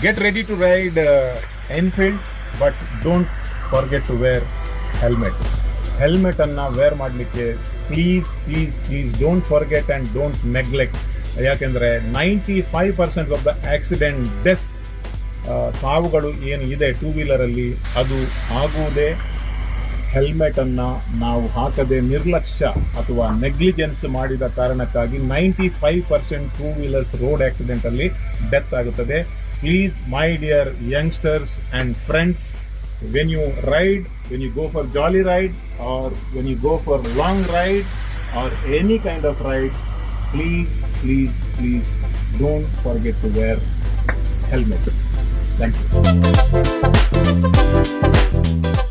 Get ready to ride Enfield, but don't forget to wear helmet. Helmet ಅನ್ನ wear ಮಾಡಲಿಕ್ಕೆ please don't forget and don't neglect. ಯಾಕೆಂದರೆ 95% of the accident deaths, ಸಾವುಗಳು ಏನು ಇದೆ two ವೀಲರಲ್ಲಿ, ಅದು ಆಗುವುದೇ ಹೆಲ್ಮೆಟನ್ನು ನಾವು ಹಾಕದೆ ನಿರ್ಲಕ್ಷ್ಯ ಅಥವಾ ನೆಗ್ಲಿಜೆನ್ಸ್ ಮಾಡಿದ ಕಾರಣಕ್ಕಾಗಿ 95% ಟೂ ವೀಲರ್ಸ್ ರೋಡ್ ಆಕ್ಸಿಡೆಂಟಲ್ಲಿ ಡೆತ್ ಆಗುತ್ತದೆ. Please, my dear youngsters and friends, when you ride, when you go for jolly ride or when you go for long ride or any kind of ride, please don't forget to wear helmet. Thank you.